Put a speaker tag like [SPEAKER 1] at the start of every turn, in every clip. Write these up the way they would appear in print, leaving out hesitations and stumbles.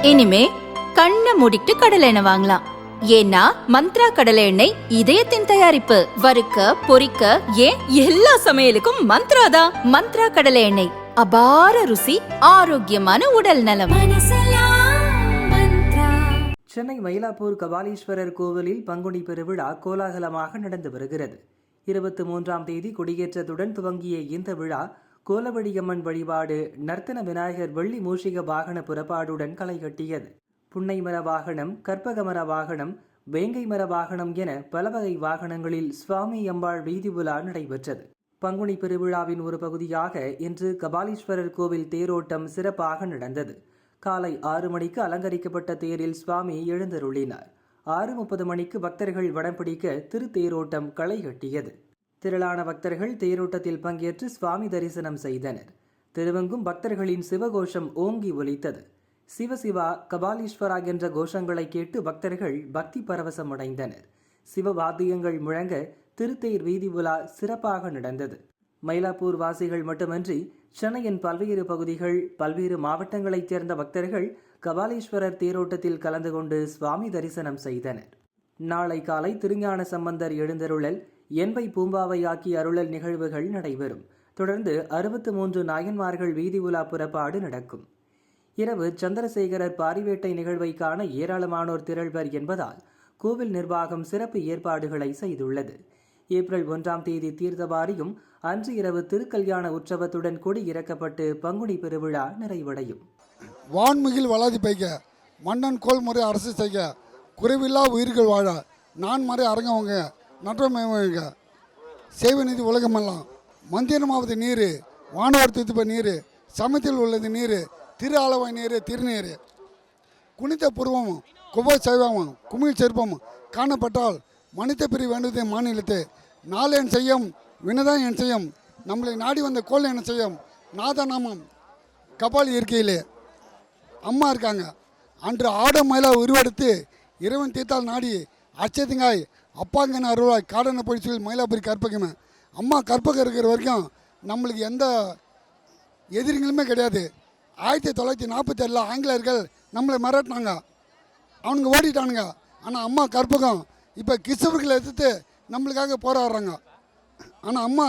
[SPEAKER 1] இனிமே கண்ணை மூடிட்டு கடலை எண்ணெய் வாங்கலாம். ஏன்னா மந்த்ரா கடலை எண்ணெய் இதயத்தின் தயாரிப்பு. வறுக்க பொரிக்க ஏன் எல்லா சமையலுக்கும் மந்த்ரா தான். மந்த்ரா கடலை எண்ணெய், அபார ருசி, ஆரோக்கியமான உடல் நலம்.
[SPEAKER 2] சென்னை மயிலாப்பூர் கபாலீஸ்வரர் கோவிலில் பங்குனி பெருவிழா கோலாகலமாக நடந்து வருகிறது. 23ஆம் தேதி கொடியேற்றத்துடன் துவங்கிய இந்த விழா கோலவடியம்மன் வழிபாடு, நர்த்தன விநாயகர் வெள்ளி மூஷிக வாகன புறப்பாடுடன் களை கட்டியது. புன்னை மர வாகனம், கற்பகமர வாகனம், வேங்கை மர வாகனம் என பல வகை வாகனங்களில் சுவாமி அம்பாள் வீதி உலா நடைபெற்றது. பங்குனி பெருவிழாவின் ஒரு பகுதியாக இன்று கபாலீஸ்வரர் கோவில் தேரோட்டம் சிறப்பாக நடந்தது. காலை 6 மணிக்கு அலங்கரிக்கப்பட்ட தேரில் சுவாமி எழுந்தருளினார். 6:30 மணிக்கு பக்தர்கள் வடம் பிடிக்க திருத்தேரோட்டம் களை கட்டியது. திரளான பக்தர்கள் தேரோட்டத்தில் பங்கேற்று சுவாமி தரிசனம் செய்தனர். திருவெங்கும் பக்தர்களின் சிவகோஷம் ஓங்கி ஒலித்தது. சிவசிவா, கபாலீஸ்வரா என்ற கோஷங்களை கேட்டு பக்தர்கள் பக்தி பரவசம் அடைந்தனர். சிவவாத்தியங்கள் முழங்க திருத்தேர் வீதி உலா சிறப்பாக நடந்தது. மயிலாப்பூர் வாசிகள் மட்டுமன்றி சென்னையின் பல்வேறு பகுதிகள், பல்வேறு மாவட்டங்களைச் சேர்ந்த பக்தர்கள் கபாலீஸ்வரர் தேரோட்டத்தில் கலந்து கொண்டு சுவாமி தரிசனம் செய்தனர். நாளை காலை திருஞான சம்பந்தர் எழுந்தருளல், என்பை பூம்பாவையாக்கி அருளல் நிகழ்வுகள் நடைபெறும். தொடர்ந்து 63 நாயன்மார்கள் வீதி உலா புறப்பாடு நடக்கும். இரவு சந்திரசேகரர் பாரிவேட்டை நிகழ்வை காண ஏராளமானோர் திரள்வர் என்பதால் கோவில் நிர்வாகம் சிறப்பு ஏற்பாடுகளை செய்துள்ளது. ஏப்ரல் 1ஆம் தேதி தீர்த்தவாரியும் அன்று இரவு திருக்கல்யாண உற்சவத்துடன் கொடி இறக்கப்பட்டு பங்குனி பெருவிழா நிறைவடையும்.
[SPEAKER 3] வான்மிகில் வளாதி பைக்க, மன்னன் கோல் முறை அரசு செய்க, குறைவில்லா உயிர்கள் வாழ, நான் மறை அரங்கவங்க நற்றமேவங்க, சேவநிதி உலகமெல்லாம், மந்திரமாவது நீர், வானவர் துத்துப்ப நீர், சமத்தில் உள்ளது நீர், திரு அளவாய் நீர், திருநீர், குனித்த புருவமும் குப சைவமும் குமிழ் செருப்பமும் காணப்பட்டால் மனித பிரி வேண்டுவதே மாநிலத்தை, நாள் என் செய்யும் வினதான் என் செய்யும், நம்மளை நாடி வந்த கோல் என்ன செய்யும், நாதநாமம் கபாலி இருக்கையிலே அம்மா இருக்காங்க. அன்று ஆட மயிலா உருவெடுத்து இறைவன் தீர்த்தால் நாடி அச்சதிங்காய் அப்பாங்கன அருவாய் காடனை பொழிச்சு மயிலாபுரி கற்பகமே. அம்மா கற்பகம் இருக்கிற வரைக்கும் நம்மளுக்கு எந்த எதிரிகளுமே கிடையாது. 1947 ஆங்கிலேயர்கள் நம்மளை மிரட்டினாங்க, அவனுங்க ஓடிட்டானுங்க. ஆனால் அம்மா கற்பகம் இப்போ கிறிஸ்தவர்களை எதிர்த்து நம்மளுக்காக போராடுறாங்க. ஆனால் அம்மா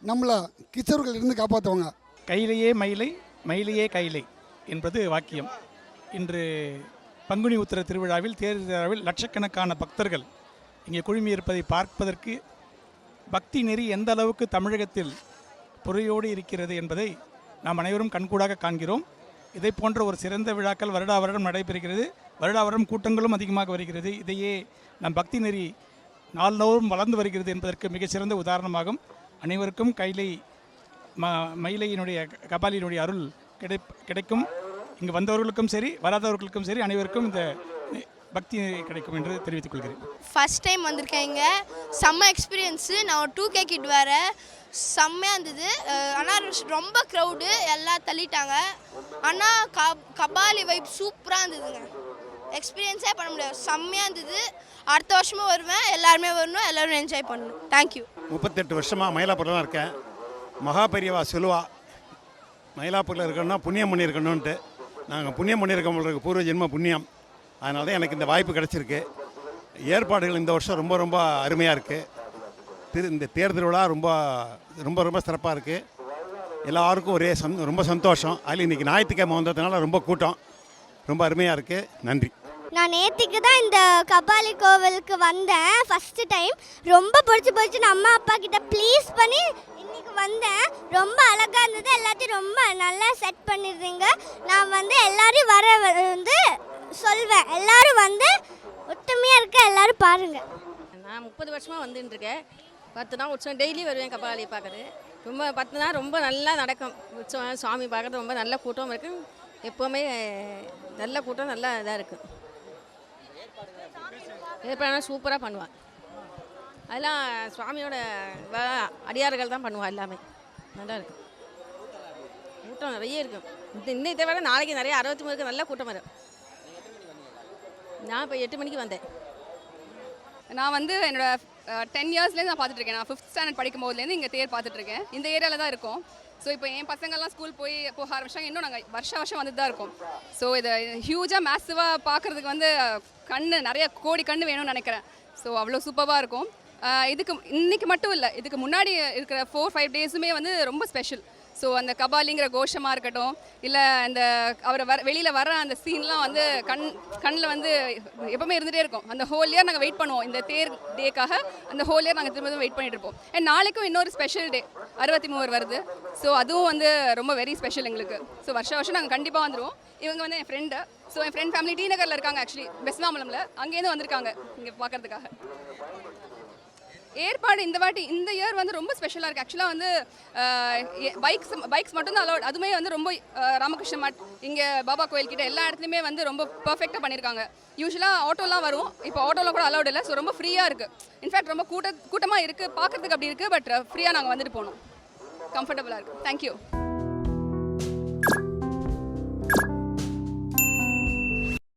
[SPEAKER 3] நம்மளை கிறிஸ்தவர்கள் இருந்து காப்பாற்றுவாங்க.
[SPEAKER 4] கையிலேயே மயிலை, மயிலையே கையிலை என்பது வாக்கியம். இன்று பங்குனி உத்திர திருவிழாவில், தேர் திருவிழாவில் லட்சக்கணக்கான பக்தர்கள் இங்கே குழுமி இருப்பதை பார்ப்பதற்கு பக்தி நெறி எந்த அளவுக்கு தமிழகத்தில் பொறையோடு இருக்கிறது என்பதை நாம் அனைவரும் கண்கூடாக காண்கிறோம். இதை போன்ற ஒரு சிறந்த விழாக்கள் வருடா வருடம் நடைபெறுகிறது. வருடா வருடம் கூட்டங்களும் அதிகமாக வருகிறது. இதையே நம் பக்தி நெறி நாள்தோறும் வளர்ந்து வருகிறது என்பதற்கு மிகச்சிறந்த உதாரணமாகும். அனைவருக்கும் கைலை மயிலையினுடைய கபாலியினுடைய அருள் கிடைக்கும். இங்கு வந்தவர்களுக்கும் சரி, வராதவர்களுக்கும் சரி, அனைவருக்கும் இந்த பக்தி கிடைக்கும் என்று தெரிவித்துக் கொள்கிறேன்.
[SPEAKER 5] ஃபஸ்ட் டைம் வந்திருக்கேன் இங்கே, செம்ம எக்ஸ்பீரியன்ஸு. நான் ஒரு 2K கிட் வேறு, செம்மையாக இருந்தது. ஆனால் ரொம்ப க்ரௌடு, எல்லாம் தள்ளிட்டாங்க. ஆனால் கபாலி வைப் சூப்பராக இருந்ததுங்க. எக்ஸ்பீரியன்ஸே பண்ண முடியாது, செம்மையாக இருந்தது. அடுத்த வருஷமும் வருவேன், எல்லாருமே வரணும், எல்லோரும் என்ஜாய் பண்ணணும். தேங்க்யூ.
[SPEAKER 6] 38 வருஷமாக மயிலாப்பூரில் தான் இருக்கேன். மகா பெரியவா சொல்லுவா, மயிலாப்பூரில் இருக்கணும்னா புண்ணியம் பண்ணியிருக்கணுன்ட்டு. நாங்கள் புண்ணியம் பண்ணியிருக்கோம், பூர்வ ஜென்ம புண்ணியம். அதனால தான் எனக்கு இந்த வாய்ப்பு கிடச்சிருக்கு. ஏற்பாடுகள் இந்த வருஷம் ரொம்ப ரொம்ப அருமையாக இருக்குது. இந்த தேர் திருவிழா ரொம்ப ரொம்ப ரொம்ப சிறப்பாக இருக்குது. எல்லாருக்கும் ஒரே ரொம்ப சந்தோஷம். அதில் இன்றைக்கி ஞாயிற்றுக்கிழமை வந்ததுனால ரொம்ப கூட்டம், ரொம்ப அருமையாக இருக்குது. நன்றி.
[SPEAKER 7] நான் நேற்றுக்கு தான் இந்த கபாலி கோவிலுக்கு வந்தேன், ஃபஸ்ட்டு டைம். ரொம்ப பிடிச்சி போச்சுன்னு அம்மா அப்பா கிட்ட ப்ளீஸ் பண்ணி இன்றைக்கி வந்தேன். ரொம்ப அழகாக இருந்தது, எல்லாத்தையும் ரொம்ப நல்லா செட் பண்ணிடுறீங்க. நான் எல்லோரும் வந்து சொல்வேன், எல்லோரும் ஒற்றுமையாக இருக்க, எல்லோரும் பாருங்கள்.
[SPEAKER 8] நான் 30 வருஷமாக வந்துட்டுருக்கேன். 10 நாள் உற்சவம் டெய்லி வருவேன் கபாலி பார்க்குறது. ரொம்ப 10 நாள் ரொம்ப நல்லா நடக்கும் உற்சவம். சுவாமி பார்க்குறது ரொம்ப நல்ல கூட்டம் இருக்குது. எப்போவுமே நல்ல கூட்டம், நல்லா இதாக இருக்குது. ஏற்பாடு சூப்பராக பண்ணுவாள். அதெல்லாம் சுவாமியோட அடியார்கள் தான் பண்ணுவாள். எல்லாமே நல்லா இருக்கும். கூட்டம் நிறைய இருக்கும். இன்னைத்தை விட நாளைக்கு நிறைய 63 நல்ல கூட்டம் வரும். நான் இப்போ 8 மணிக்கு வந்தேன்.
[SPEAKER 9] நான் என்னோட 10 இயர்ஸ்லேருந்து நான் பார்த்துட்ருக்கேன். நான் 5th ஸ்டாண்டர்ட் படிக்கும் போதுலேருந்து இங்கே தேர் பார்த்துட்ருக்கேன். இந்த ஏரியாவில் தான் இருக்கோம். ஸோ இப்போ என் பசங்கள்லாம் ஸ்கூல் போக ஆரம்பிச்சாங்க, இன்னும் நாங்கள் வருஷம் வந்துட்டு தான் இருக்கோம். ஸோ இதை ஹியூஜாக மேசிவாக பார்க்குறதுக்கு வந்து நிறைய கோடி கண்ணு வேணும்னு நினைக்கிறேன். ஸோ அவ்வளோ சூப்பராக இருக்கும். இதுக்கு இன்றைக்கி மட்டும் இல்லை, இதுக்கு முன்னாடி இருக்கிற 4-5 டேஸுமே வந்து ரொம்ப ஸ்பெஷல். ஸோ அந்த கபாலிங்கிற கோஷமாக இருக்கட்டும், இல்லை அந்த அவர் வெளியில் வர அந்த சீன்லாம் வந்து கண்ணில் வந்து எப்போவுமே இருந்துகிட்டே இருக்கும். அந்த ஹோல் இயர் நாங்கள் வெயிட் பண்ணுவோம், இந்த தேர் டேக்காக அந்த ஹோல் இயர் நாங்கள் திரும்ப வெயிட் பண்ணிட்டு இருப்போம். அண்ட் நாளைக்கும் இன்னொரு ஸ்பெஷல் டே 63 வருது. ஸோ அதுவும் வந்து ரொம்ப வெரி ஸ்பெஷல் எங்களுக்கு. ஸோ வருஷம் நாங்கள் கண்டிப்பாக வந்துடுவோம். இவங்க வந்து என் ஃப்ரெண்டு. ஸோ என் ஃப்ரெண்ட் ஃபேமிலி டி நகரில் இருக்காங்க, ஆக்சுவலி பெஸ்லாமலமில். அங்கேருந்து வந்திருக்காங்க இங்கே பார்க்கறதுக்காக. ஏற்பாடு இந்த இயர் வந்து ரொம்ப ஸ்பெஷலாக இருக்குது. ஆக்சுவலாக வந்து பைக்ஸ் மட்டும்தான் அலௌட். அதுவுமே வந்து ரொம்ப ராமகிருஷ்ண மட் இங்கே பாபா கோயில்கிட்ட எல்லா இடத்துலையுமே வந்து ரொம்ப பர்ஃபெக்டாக பண்ணியிருக்காங்க. யூஸ்வலாக ஆட்டோலாம் வரும், இப்போ ஆட்டோலாம் கூட அலௌட் இல்லை. ஸோ ரொம்ப ஃப்ரீயாக இருக்குது. இன்ஃபேக்ட் ரொம்ப கூட்டமாக இருக்குது, பார்க்குறதுக்கு அப்படி இருக்குது. பட் ஃப்ரீயாக நாங்கள் வந்துட்டு போனோம், கம்ஃபர்டபுளாக இருக்குது. தேங்க்யூ.